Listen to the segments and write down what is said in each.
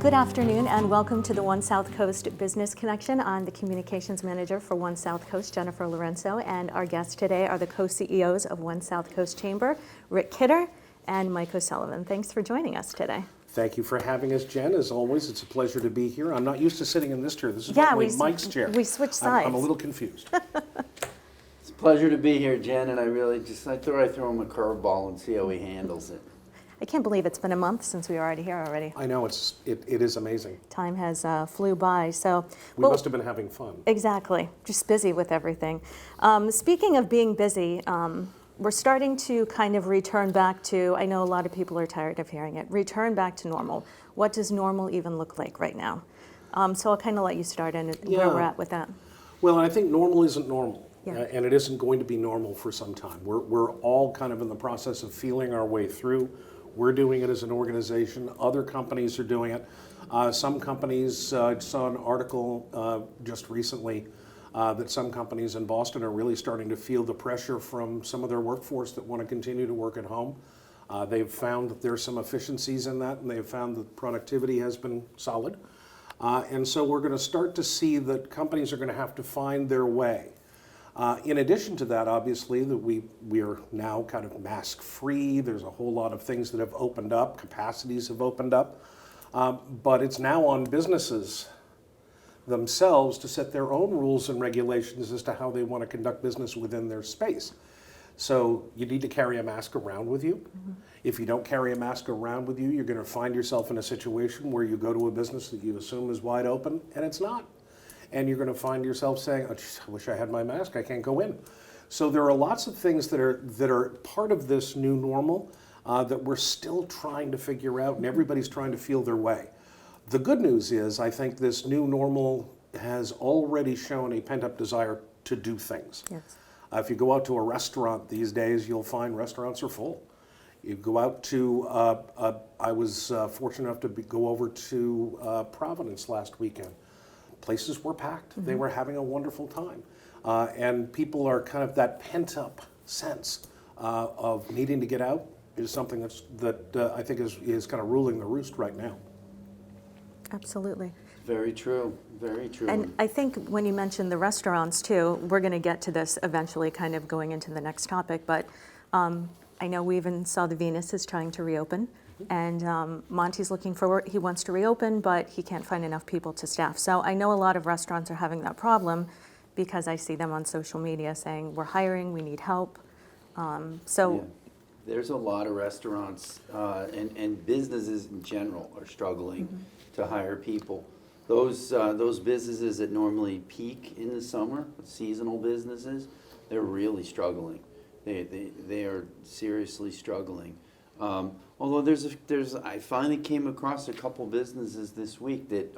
Good afternoon and welcome to the One South Coast Business Connection. I'm the Communications Manager for One South Coast, Jennifer Lorenzo, and our guests today are the co-CEOs of One South Coast Chamber, Rick Kidder and Mike O'Sullivan. Thanks for joining us today. Thank you for having us, Jen. As always, it's a pleasure to be here. I'm not used to sitting in this chair. This is normally Mike's chair. We switched sides. I'm a little confused. It's a pleasure to be here, Jen, and I thought I'd throw him a curveball and see how he handles it. I can't believe it's been a month since we were already here already. I know, it is amazing. Time has flew by, so. We must have been having fun. Exactly, just busy with everything. Speaking of being busy, we're starting to kind of return back to, I know a lot of people are tired of hearing it, return back to normal. What does normal even look like right now? So I'll kind of let you start in where we're at with that. Well, I think normal isn't normal, Yeah. And it isn't going to be normal for some time. We're all kind of in the process of feeling our way through. We're doing it as an organization. Other companies are doing it. Some companies, I saw an article just recently that some companies in Boston are really starting to feel the pressure from some of their workforce that want to continue to work at home. They've found that there's some efficiencies in that, and they've found that productivity has been solid. And so we're going to start to see that companies are going to have to find their way. In addition to that, obviously, that we are now kind of mask free. There's a whole lot of things that have opened up, capacities have opened up, but it's now on businesses themselves to set their own rules and regulations as to how they want to conduct business within their space. So you need to carry a mask around with you. Mm-hmm. If you don't carry a mask around with you, you're going to find yourself in a situation where you go to a business that you assume is wide open, and it's not. And you're going to find yourself saying, oh, geez, I wish I had my mask, I can't go in. So there are lots of things that are part of this new normal that we're still trying to figure out, and everybody's trying to feel their way. The good news is, I think this new normal has already shown a pent-up desire to do things. Yes. If you go out to a restaurant these days, you'll find restaurants are full. You go out to, I was fortunate enough to go over to Providence last weekend. Places were packed. Mm-hmm. They were having a wonderful time. And people are kind of that pent-up sense of needing to get out is something that I think is kind of ruling the roost right now. Absolutely. Very true, very true. And I think when you mentioned the restaurants too, we're going to get to this eventually kind of going into the next topic, but I know we even saw the Venus is trying to reopen. And Monty's looking forward, he wants to reopen, but he can't find enough people to staff. So I know a lot of restaurants are having that problem because I see them on social media saying, we're hiring, we need help. Yeah. There's a lot of restaurants and businesses in general are struggling to hire people. Those businesses that normally peak in the summer, seasonal businesses, they're really struggling. They are seriously struggling. Although I finally came across a couple businesses this week that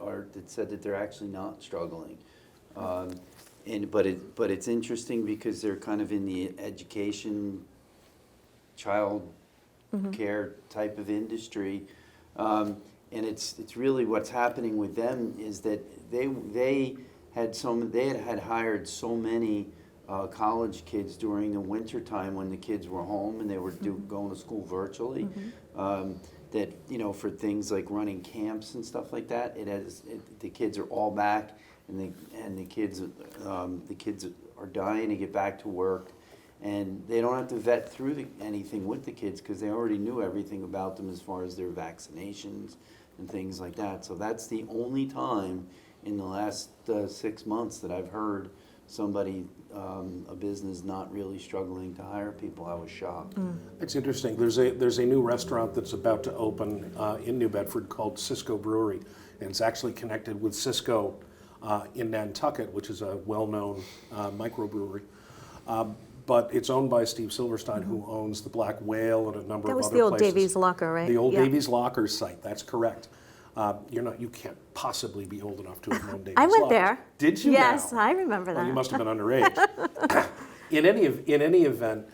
said that they're actually not struggling, but it's interesting because they're kind of in the education, child care type of industry, and it's really what's happening with them is that they had hired so many college kids during the winter time when the kids were home and they were going to school virtually, that, you know, for things like running camps and stuff like that, the kids are all back and the kids are dying to get back to work, and they don't have to vet through anything with the kids because they already knew everything about them as far as their vaccinations and things like that. So that's the only time in the last 6 months that I've heard somebody, a business not really struggling to hire people. I was shocked. It's interesting. There's a new restaurant that's about to open in New Bedford called Cisco Brewery, and it's actually connected with Cisco in Nantucket, which is a well-known microbrewery. But it's owned by Steve Silverstein, who owns the Black Whale and a number of other places. That was the old Davies Locker, right? The old Davies Locker site. That's correct. You can't possibly be old enough to have known Davies I went Locker. there. Did you? Yes, now? I remember that. Well, you must have been underage. In any event,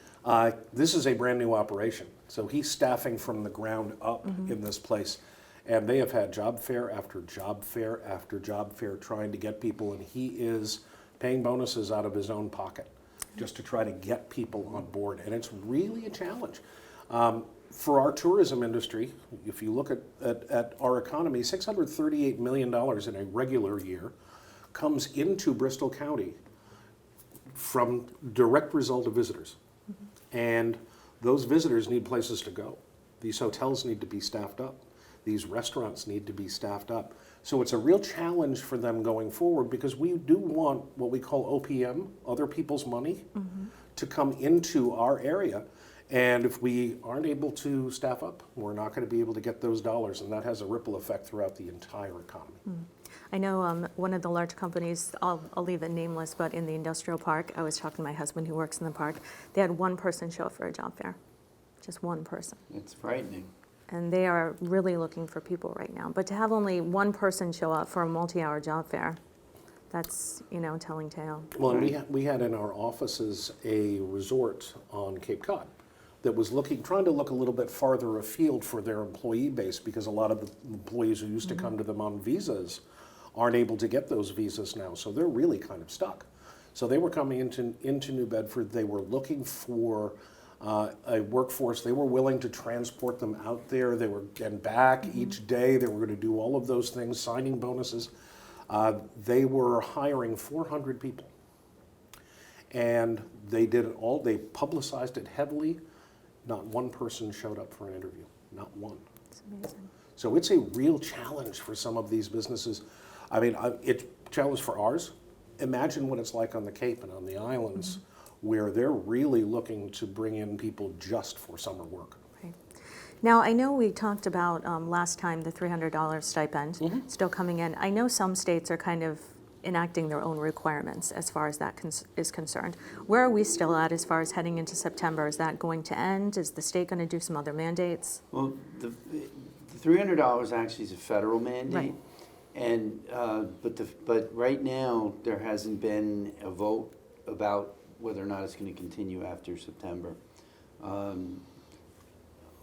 this is a brand new operation. So he's staffing from the ground up in this place. And they have had job fair after job fair after job fair trying to get people, and he is paying bonuses out of his own pocket just to try to get people on board. And it's really a challenge. for our tourism industry, if you look at our economy, $638 million in a regular year comes into Bristol County from direct result of visitors. And those visitors need places to go. These hotels need to be staffed up. These restaurants need to be staffed up. So it's a real challenge for them going forward because we do want what we call OPM, other people's money, to come into our area. And if we aren't able to staff up, we're not going to be able to get those dollars, and that has a ripple effect throughout the entire economy. I know one of the large companies, I'll leave it nameless, but in the industrial park, I was talking to my husband who works in the park, they had one person show up for a job fair, just one person. It's frightening. And they are really looking for people right now. But to have only one person show up for a multi-hour job fair, that's, telling tale. Well, and we had in our offices a resort on Cape Cod that was trying to look a little bit farther afield for their employee base because a lot of the employees who used to come to them on visas aren't able to get those visas now. So they're really kind of stuck. So they were coming into New Bedford. They were looking for a workforce. They were willing to transport them out there. They were getting back each day. They were going to do all of those things, signing bonuses. They were hiring 400 people. And they did it all. They publicized it heavily. Not one person showed up for an interview. Not one. It's amazing. So it's a real challenge for some of these businesses. I mean, it's a challenge for ours. Imagine what it's like on the Cape and on the islands where they're really looking to bring in people just for summer work. Right. Now, I know we talked about last time the $300 stipend still coming in. I know some states are kind of enacting their own requirements as far as that is concerned. Where are we still at as far as heading into September? Is that going to end? Is the state going to do some other mandates? Well, the $300 actually is a federal mandate. Right. And, but right now, there hasn't been a vote about whether or not it's going to continue after September.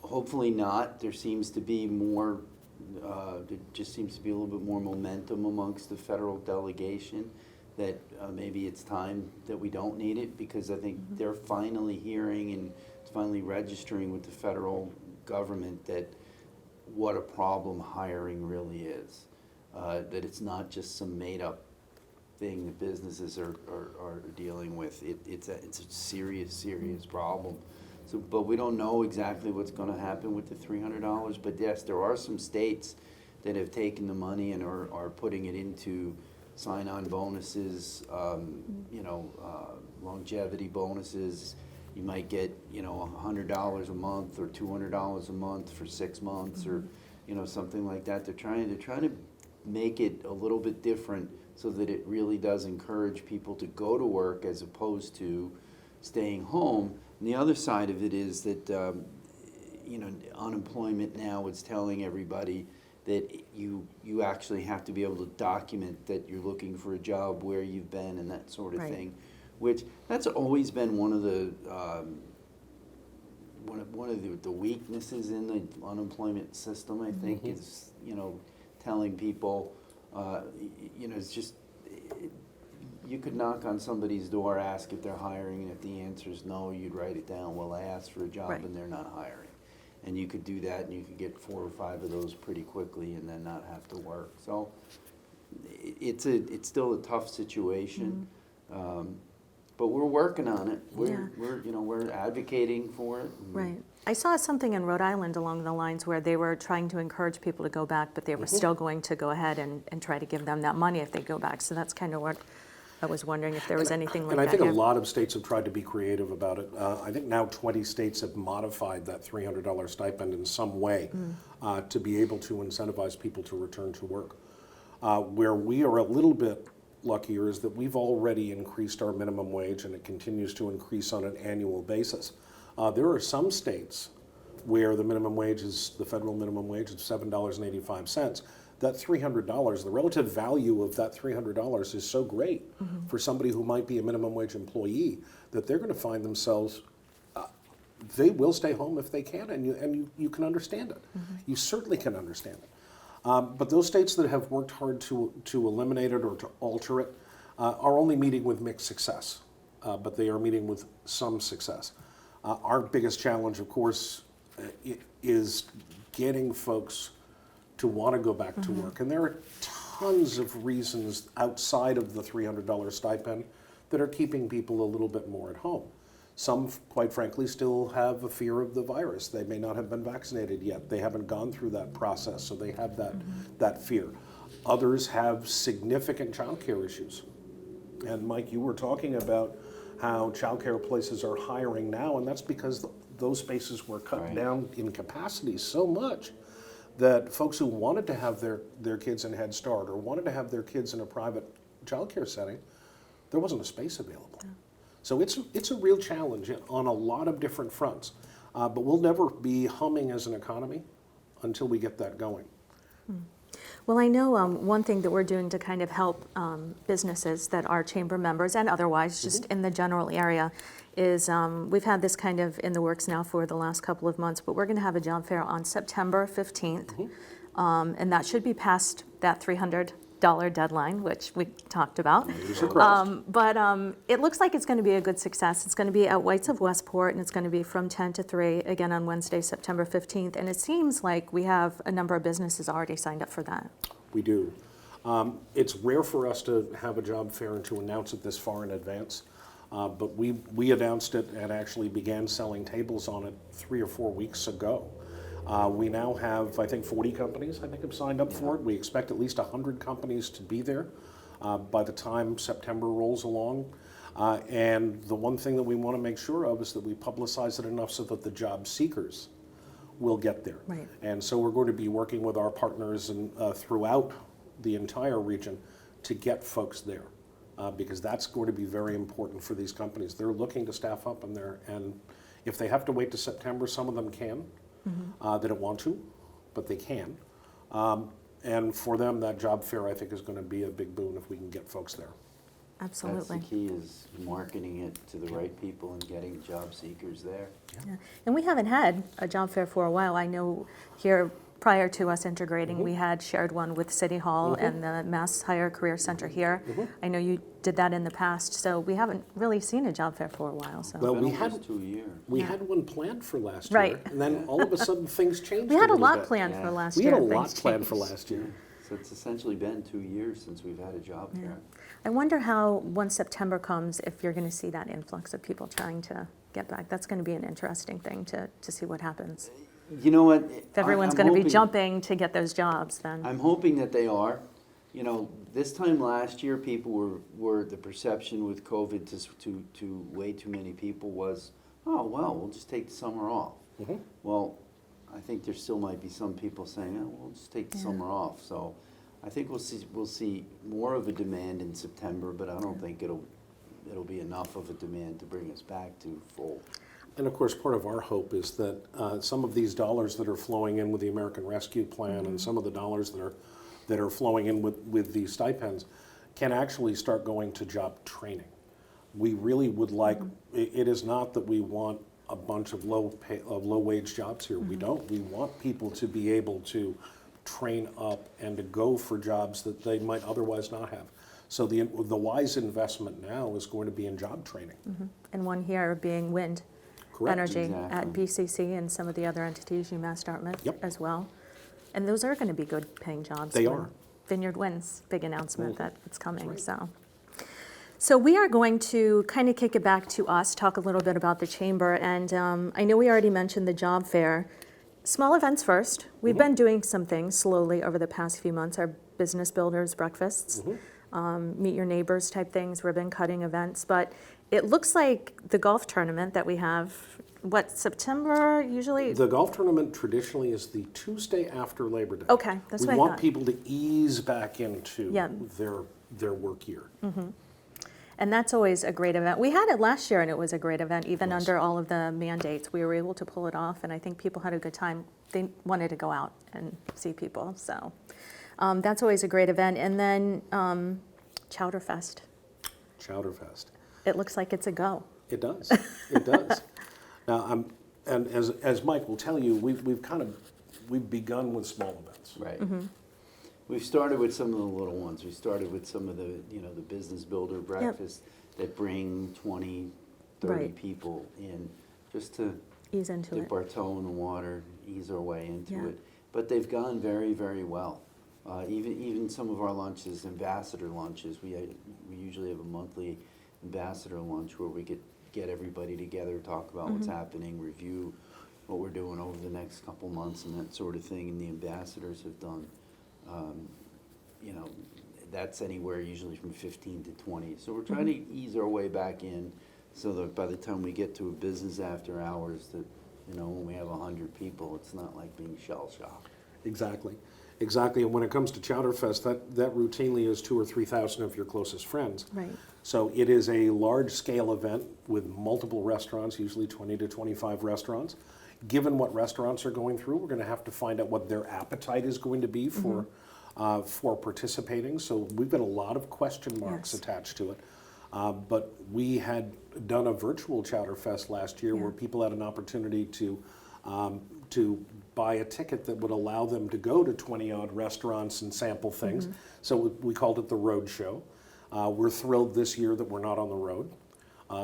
Hopefully not. There seems to be more, there just seems to be a little bit more momentum amongst the federal delegation that maybe it's time that we don't need it, because I think they're finally hearing and finally registering with the federal government that what a problem hiring really is. That it's not just some made-up thing that businesses are dealing with. It's a serious problem. So, but we don't know exactly what's going to happen with the $300. But yes, there are some states that have taken the money and are putting it into sign-on bonuses, longevity bonuses. You might get, $100 a month or $200 a month for 6 months, or something like that. They're trying to make it a little bit different so that it really does encourage people to go to work as opposed to staying home. And the other side of it is that unemployment now is telling everybody that you actually have to be able to document that you're looking for a job, where you've been, and that sort of thing. Which that's always been one of the the weaknesses in the unemployment system, I think, is telling people, it's just, you could knock on somebody's door, ask if they're hiring, and if the answer is no, you'd write it down. Well, I asked for a job and they're not hiring. And you could do that, and you could get 4 or 5 of those pretty quickly and then not have to work. So it's still a tough situation. But we're working on it. We're advocating for it. Right. I saw something in Rhode Island along the lines where they were trying to encourage people to go back, but they were still going to go ahead and try to give them that money if they go back. So that's kind of what I was wondering, if there was anything like that. And I think a lot of states have tried to be creative about it. I think now 20 states have modified that $300 stipend in some way to be able to incentivize people to return to work. Where we are a little bit luckier is that we've already increased our minimum wage, and it continues to increase on an annual basis. There are some states where the federal minimum wage is $7.85. That $300, the relative value of that $300 is so great for somebody who might be a minimum wage employee that they're going to find themselves, they will stay home if they can, and you can understand it. You certainly can understand it. But those states that have worked hard to eliminate it or to alter it are only meeting with mixed success, but they are meeting with some success. Our biggest challenge, of course, is getting folks to want to go back to work. And there are tons of reasons outside of the $300 stipend that are keeping people a little bit more at home. Some, quite frankly, still have a fear of the virus. They may not have been vaccinated yet. They haven't gone through that process, so they have that fear. Others have significant childcare issues. And Mike, you were talking about how childcare places are hiring now, and that's because those spaces were cut down in capacity so much that folks who wanted to have their kids in Head Start or wanted to have their kids in a private childcare setting, there wasn't a space available. Yeah. So it's a real challenge on a lot of different fronts. But we'll never be humming as an economy until we get that going. Well, I know one thing that we're doing to kind of help businesses that are chamber members and otherwise, just in the general area, is we've had this kind of in the works now for the last couple of months, but we're going to have a job fair on September 15th, and that should be past that $300 deadline, which we talked about. But it looks like it's going to be a good success. It's going to be at Whites of Westport, and it's going to be from 10 to 3, again on Wednesday, September 15th. And it seems like we have a number of businesses already signed up for that. We do. It's rare for us to have a job fair and to announce it this far in advance. But we announced it and actually began selling tables on it 3 or 4 weeks ago. We now have, I think, 40 companies, have signed up for it. We expect at least 100 companies to be there by the time September rolls along. And the one thing that we want to make sure of is that we publicize it enough so that the job seekers will get there. Right. And so we're going to be working with our partners and throughout the entire region to get folks there. Because that's going to be very important for these companies. They're looking to staff up in there, and if they have to wait to September, some of them can. They don't want to, but they can. And for them, that job fair, I think, is going to be a big boon if we can get folks there. Absolutely. That's the key, is marketing it to the right people and getting job seekers there. Yeah. And we haven't had a job fair for a while. I know here, prior to us integrating, we had shared one with City Hall and the Mass Higher Career Center here. I know you did that in the past, so we haven't really seen a job fair for a while. So. Well, we had 2 years. We had one planned for last Right. year, and then all of a sudden things changed. We had a little lot bit. planned for last We year. had a and lot things planned for changed. last year. So it's essentially been 2 years since we've had a job fair. I wonder how, once September comes, if you're going to see that influx of people trying to get back. That's going to be an interesting thing to see what happens. You know what? If everyone's going to be jumping to get those jobs, then. I'm hoping that they are. You know, this time last year, people were the perception with COVID to way too many people was, oh, well, we'll just take the summer off. Well, I think there still might be some people saying, oh, we'll just take the summer off. So I think we'll see more of a demand in September, but I don't think it'll be enough of a demand to bring us back to full. And of course, part of our hope is that some of these dollars that are flowing in with the American Rescue Plan and some of the dollars that are flowing in with these stipends can actually start going to job training. We really would like, it is not that we want a bunch of low wage jobs here. We don't. We want people to be able to train up and to go for jobs that they might otherwise not have. So the wise investment now is going to be in job training. And one here being wind Correct. energy Exactly. at BCC and some of the other entities, UMass Dartmouth Yep. as well. And those are going to be good paying jobs. They when are. Vineyard Wind's big announcement that it's coming. right. So we are going to kind of kick it back to us, talk a little bit about the chamber. And I know we already mentioned the job fair. Small events first. We've been doing some things slowly over the past few months. Our business builders breakfasts, meet your neighbors type things, ribbon cutting events. But it looks like the golf tournament that we have, September usually? The golf tournament traditionally is the Tuesday after Labor Day. Okay, that's what I We want thought. people to ease back into Yeah. their work year. And that's always a great event. We had it last year and it was a great event, even Yes. under all of the mandates. We were able to pull it off and I think people had a good time. They wanted to go out and see people, so that's always a great event. And then Chowderfest. Chowderfest. It looks like it's a go. It does. It does. Now, and as Mike will tell you, we've begun with small events. Right. We've started with some of the little ones. We started with some of the business builder breakfasts that bring 20, 30 Right. people in just to Ease into it. dip our toe in the water, ease our way into Yeah. it. But they've gone very, very well. Even some of our lunches, ambassador lunches, we usually have a monthly ambassador lunch where we get everybody together, talk about what's happening, review what we're doing over the next couple months and that sort of thing. And the ambassadors have done, you know, that's anywhere usually from 15 to 20. So we're trying to ease our way back in so that by the time we get to a business after hours that, you know, when we have 100 people, it's not like being shell-shocked. Exactly. Exactly. And when it comes to Chowderfest, that routinely is 2,000 or 3,000 of your closest friends. Right. So it is a large-scale event with multiple restaurants, usually 20 to 25 restaurants. Given what restaurants are going through, we're going to have to find out what their appetite is going to be for participating. So we've got a lot of question marks Yes. attached to it. But we had done a virtual Chowderfest last year where people had an opportunity to buy a ticket that would allow them to go to 20-odd restaurants and sample things. So we called it the Road Show. We're thrilled this year that we're not on the road.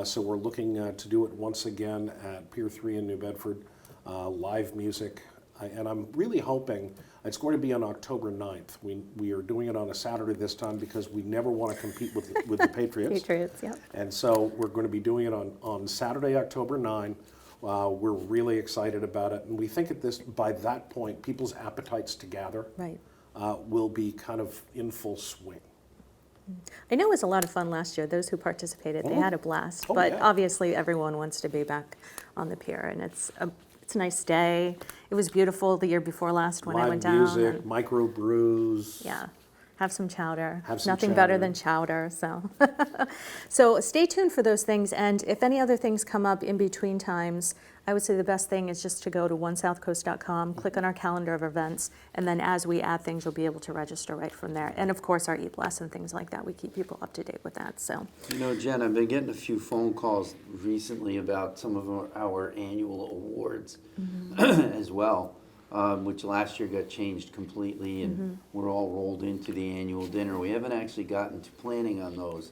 So we're looking to do it once again at Pier 3 in New Bedford, live music. And I'm really hoping it's going to be on October 9th. We are doing it on a Saturday this time because we never want to compete with the Patriots. Patriots, yep. And so we're going to be doing it on Saturday, October 9. We're really excited about it. And we think by that point, people's appetites to gather Right. will be kind of in full swing. I know it was a lot of fun last year. Those who participated, they had a blast. Oh, But yeah. obviously, everyone wants to be back on the pier, and it's a nice day. It was beautiful the year before last when I went down. Live music, and- micro brews. Yeah, have some chowder. Have some Nothing better chowder. than chowder, so. So stay tuned for those things, and if any other things come up in between times, I would say the best thing is just to go to onesouthcoast.com, click on our calendar of events, and then as we add things, you'll be able to register right from there. And of course, our Eat Less and things like that, we keep people up to date with that, so. You know, Jen, I've been getting a few phone calls recently about some of our annual awards as well, which last year got changed completely and we're all rolled into the annual dinner. We haven't actually gotten to planning on those.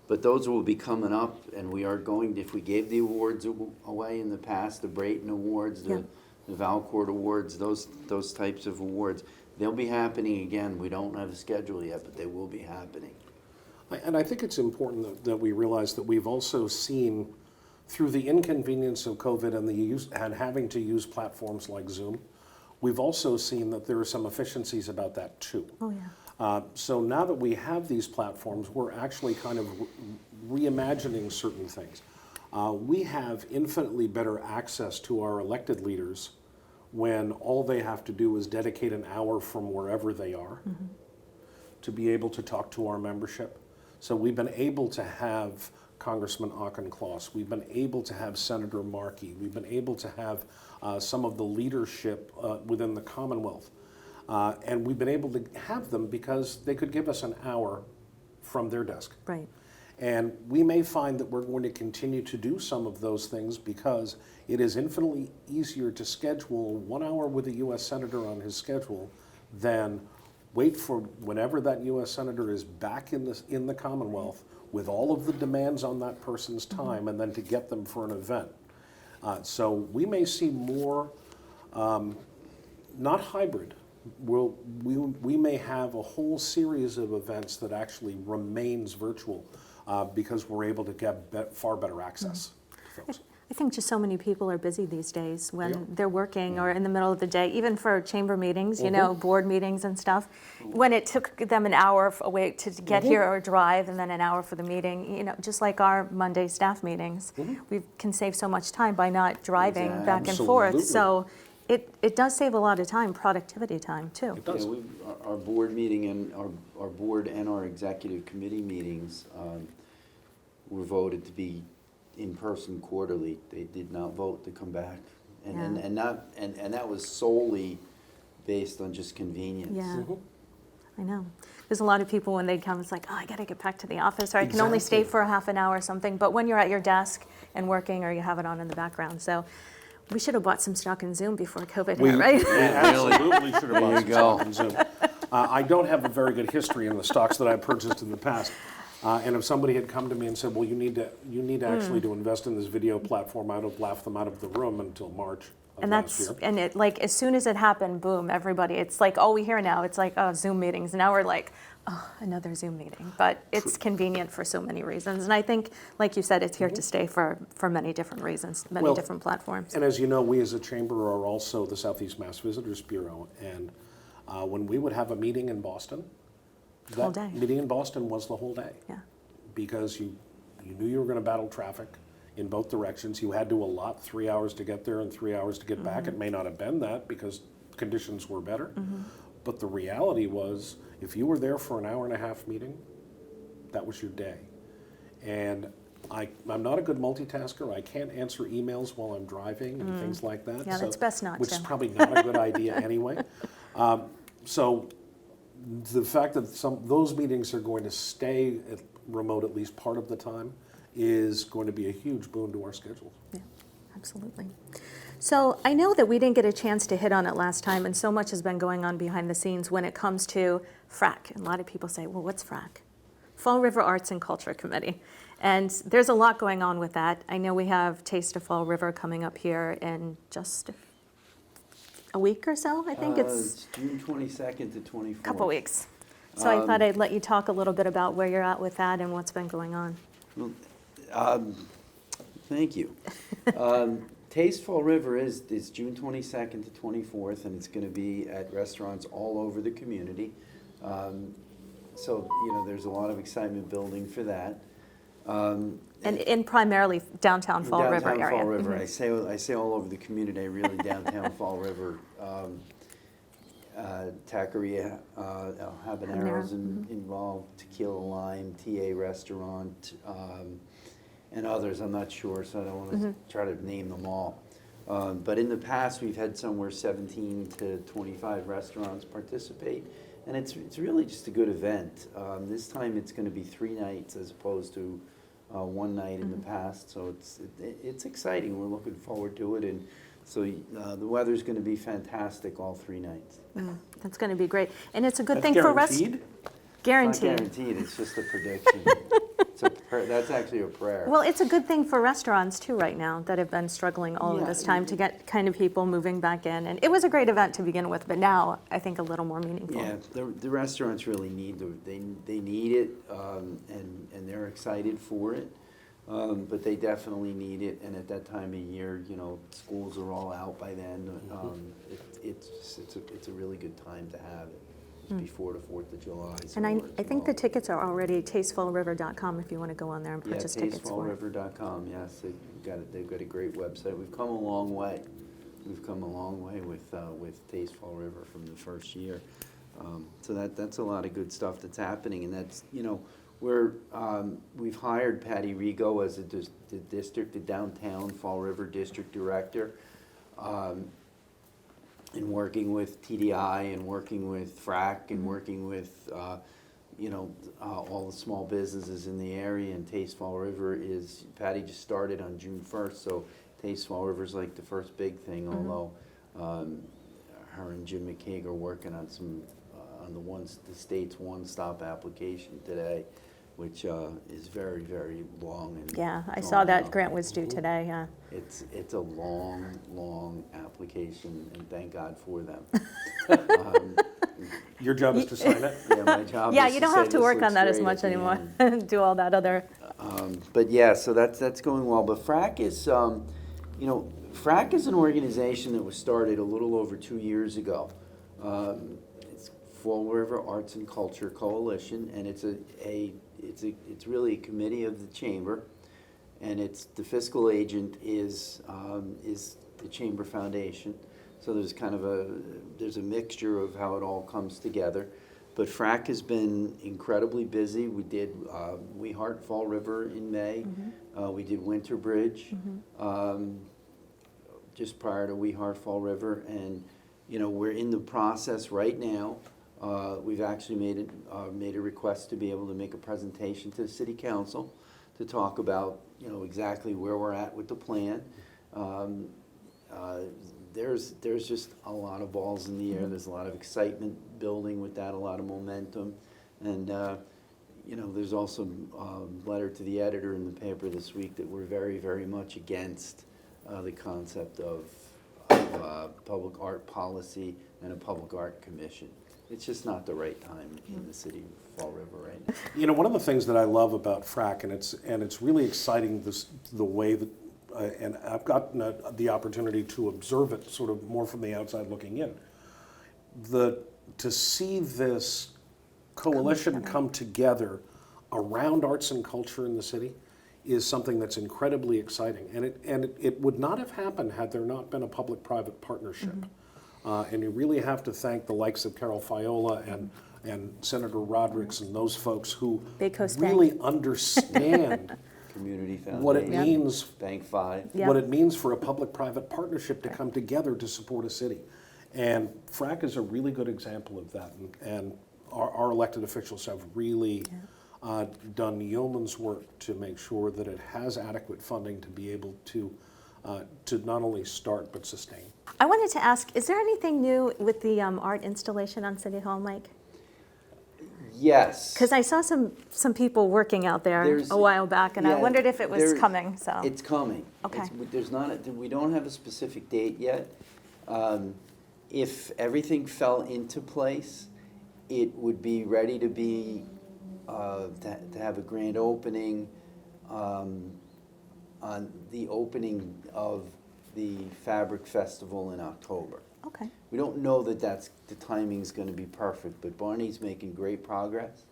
But those will be coming up, and we are going, if we gave the awards away in the past, the Brayton Awards, the Valcourt Awards, those types of awards, they'll be happening again. We don't have a schedule yet, but they will be happening. And I think it's important that we realize that we've also seen, through the inconvenience of COVID and having to use platforms like Zoom, we've also seen that there are some efficiencies about that too. Oh, yeah. So now that we have these platforms, we're actually kind of reimagining certain things. We have infinitely better access to our elected leaders when all they have to do is dedicate an hour from wherever they are to be able to talk to our membership. So we've been able to have Congressman Auchincloss, we've been able to have Senator Markey, we've been able to have some of the leadership within the Commonwealth. And we've been able to have them because they could give us an hour from their desk. Right. And we may find that we're going to continue to do some of those things because it is infinitely easier to schedule 1 hour with a U.S. Senator on his schedule than wait for whenever that U.S. Senator is back in the Commonwealth with all of the demands on that person's time and then to get them for an event. So we may see more, not hybrid, we may have a whole series of events that actually remains virtual because we're able to get far better access to folks. I think just so many people are busy these days when Yeah. they're working or in the middle of the day, even for chamber meetings, you know, board meetings and stuff. When it took them an hour away to get here or drive and then an hour for the meeting, you know, just like our Monday staff meetings, we can save so much time by not driving Exactly. back and forth. Absolutely. So it does save a lot of time, productivity time too. It does. Yeah, our board meeting and our board and our executive committee meetings were voted to be in person quarterly. They did not vote to come back, and that was solely based on just convenience. Yeah. I know. There's a lot of people when they come, it's like, oh, I got to get back to the office, or I can only stay Exactly. for a half an hour or something. But when you're at your desk and working, or you have it on in the background. So we should have bought some stock in Zoom before COVID hit, right? We absolutely should have There bought you some go. stock in Zoom. I don't have a very good history in the stocks that I purchased in the past. And if somebody had come to me and said, well, you need to actually to invest in this video platform, I'd have laughed them out of the room until March of And last that's, year. and it, like, as soon as it happened, boom, everybody, it's like all we hear now, it's like, oh, Zoom meetings. And now we're like, oh, another Zoom meeting. But it's convenient for so many reasons. And I think, like you said, it's here to stay for many different reasons, many Well, different platforms. And as you know, we as a chamber are also the Southeast Mass Visitors Bureau. And when we would have a meeting in Boston, Whole that day. meeting in Boston was the whole day. Yeah. Because you knew you were going to battle traffic in both directions. You had to allot 3 hours to get there and 3 hours to get back. It may not have been that because conditions were better. But the reality was, if you were there for an hour and a half meeting, that was your day. And I'm not a good multitasker. I can't answer emails while I'm driving and things like that. Yeah, that's best not Which to. is probably not a good idea anyway. So the fact that those meetings are going to stay remote at least part of the time is going to be a huge boon to our schedule. Yeah, absolutely. So I know that we didn't get a chance to hit on it last time, and so much has been going on behind the scenes when it comes to FRAC. And a lot of people say, well, what's FRAC? Fall River Arts and Culture Committee. And there's a lot going on with that. I know we have Taste of Fall River coming up here in just a week or so. I think it's June 22nd to 24th. a couple weeks. So I thought I'd let you talk a little bit about where you're at with that and what's been going on. Thank you. Taste Fall River is June 22nd to 24th, and it's going to be at restaurants all over the community. So, there's a lot of excitement building for that. And in primarily downtown Fall River area. Downtown Fall River. I say all over the community, really downtown Fall River. Taqueria, Habaneros involved, Tequila Lime, TA Restaurant, and others. I'm not sure, so I don't want to try to name them all. But in the past, we've had somewhere 17 to 25 restaurants participate, and it's really just a good event. This time it's going to be 3 nights as opposed to one night in the past, so it's exciting. We're looking forward to it, and so the weather's going to be fantastic all 3 nights. That's going to be great. And it's a good That's thing for guaranteed? It's not Guaranteed. guaranteed, it's just a prediction. That's actually a prayer. Well, it's a good thing for restaurants too right now that have been struggling all of Yeah, this time to get kind of people moving back in. And it was a great event to begin with, but now I think a little more meaningful. Yeah, the restaurants really need they need it, and they're excited for it. But they definitely need it, and at that time of year, schools are all out by then. It's a really good time to have it. It's before the 4th of July. And I think the tickets are already tastefulriver.com if you want to go on there and purchase tickets for it. tastefulriver.com, yes, they've got a great website. We've come a long way. We've come a long way with Taste Fall River from the first year. So that's a lot of good stuff that's happening, and that's, we've hired Patty Rigo as the downtown Fall River district director, and working with TDI and working with FRAC and working with all the small businesses in the area. And Taste Fall River Patty just started on June 1st, so Taste Fall River is like the first big thing. Although her and Jim McCaig are working on the state's one-stop application today, which is very, very long. And Yeah, I drawn saw that out. grant was due today, yeah. It's a long application, and thank God for them. Your job is to sign it? Yeah, my job Yeah, is you to don't say have to this work looks on that as great much at the anymore, end. do all that other. But yeah, so that's going well. But FRAC is, FRAC is an organization that was started a little over 2 years ago. It's Fall River Arts and Culture Coalition, and it's really a committee of the chamber, and the fiscal agent is the Chamber Foundation. So there's kind of there's a mixture of how it all comes together. But FRAC has been incredibly busy. We did We Heart Fall River in May. We did Winter Bridge just prior to We Heart Fall River, and we're in the process right now. We've actually made a request to be able to make a presentation to the City Council to talk about exactly where we're at with the plan. There's just a lot of balls in the air. There's a lot of excitement building with that, a lot of momentum, and you know, there's also a letter to the editor in the paper this week that we're very, very much against the concept of public art policy and a public art commission. It's just not the right time in the city of Fall River right now. You know, one of the things that I love about FRAC, and it's really exciting the way that, and I've gotten the opportunity to observe it sort of more from the outside looking in. To see this coalition come together around arts and culture in the city is something that's incredibly exciting, and it would not have happened had there not been a public-private partnership. And you really have to thank the likes of Carol Fiola and Senator Rodericks and those folks who really understand Community Foundation, what it means, Bank 5. what it means for a public-private partnership to come together to support a city. And FRAC is a really good example of that, and our elected officials have really done yeoman's work to make sure that it has adequate funding to be able to not only start but sustain. I wanted to ask, is there anything new with the art installation on City Hall, Mike? Yes. Because I saw some people working out there a while back, and I wondered if it was coming. So it's coming. Okay. We don't have a specific date yet. If everything fell into place, it would be ready to be to have a grand opening on the opening of the Fabric Festival in October. okay. We don't know that the timing's going to be perfect, but Barney's making great progress.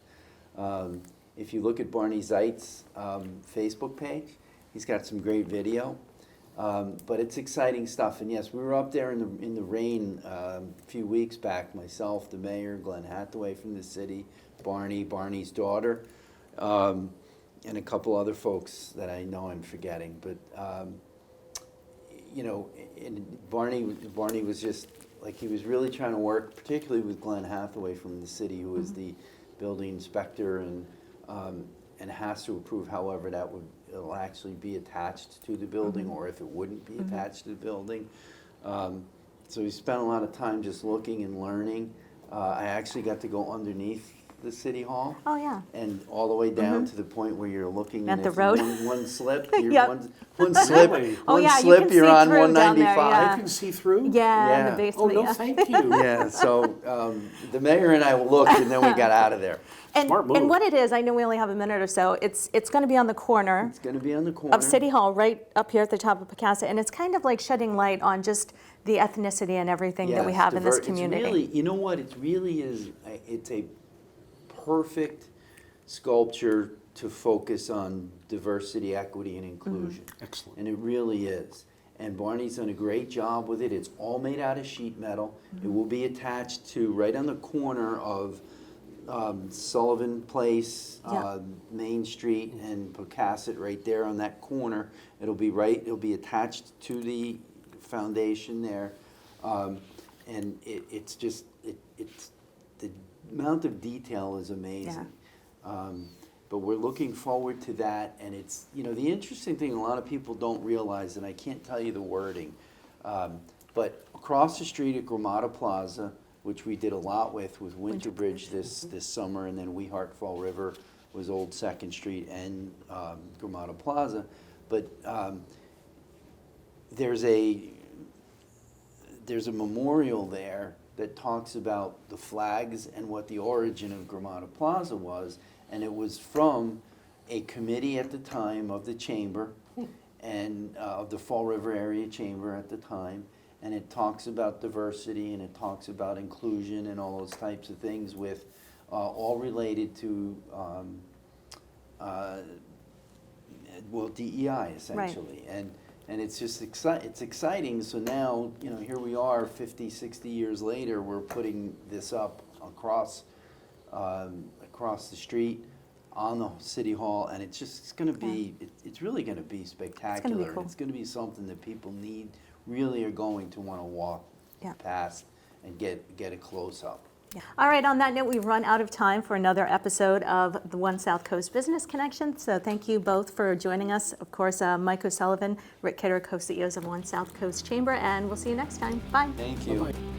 If you look at Barney Zeit's Facebook page, he's got some great video. But it's exciting stuff, and yes, we were up there in the rain a few weeks back. Myself, the mayor, Glenn Hathaway from the city, Barney's daughter, and a couple other folks that I know I'm forgetting. But you know, Barney was just like, he was really trying to work, particularly with Glenn Hathaway from the city, who is the building inspector, and has to approve however it'll actually be attached to the building, or if it wouldn't be attached to the building. So we spent a lot of time just looking and learning. I actually got to go underneath the city hall. Oh yeah. And all the way down to the point where you're looking At and the if road. one slip, Yep. one slip, Oh, yeah, you slip, can you're see on through down there, 195. yeah. I can see through? Yeah, in Yeah. the Oh, basement. no, yeah. thank you. Yeah, so the mayor and I looked, and then we got out of there. Smart move. And what it is, I know we only have a minute or so. It's going to be on the corner It's going to be on the corner of City Hall, right up here at the top of Picasa, and it's kind of like shedding light on just the ethnicity and everything that we Yes, have in this it's community. really, you know what? It really is. It's a perfect sculpture to focus on diversity, equity, and inclusion. Excellent. And it really is. And Barney's done a great job with it. It's all made out of sheet metal. It will be attached to right on the corner of Sullivan Place, Yeah. Main Street, and Pocasset, right there on that corner. It'll be attached to the foundation there. And it's just the amount of detail is amazing. But we're looking forward to that, and it's, you know, the interesting thing a lot of people don't realize, and I can't tell you the wording, but across the street at Gramada Plaza, which we did a lot with Winterbridge this summer, and then We Heart Fall River was Old 2nd Street and Gramada Plaza, but there's a memorial there that talks about the flags and what the origin of Gramada Plaza was. And it was from a committee at the time of the chamber, and of the Fall River Area Chamber at the time. And it talks about diversity, and it talks about inclusion and all those types of things, with all related to, DEI essentially. Right. And it's just it's exciting. So now, you know, here we are 50, 60 years later, we're putting this up across the street on the City Hall, and it's going to be, it's really going to be spectacular. Cool. And it's going to be something that people really are going to want to walk past and get a close up. Yeah. All right, on that note, we've run out of time for another episode of the One South Coast Business Connection. So thank you both for joining us. Of course, Mike O'Sullivan, Rick Kidder, co-CEOs of One South Coast Chamber, and we'll see you next time. Bye. Thank you. Bye-bye.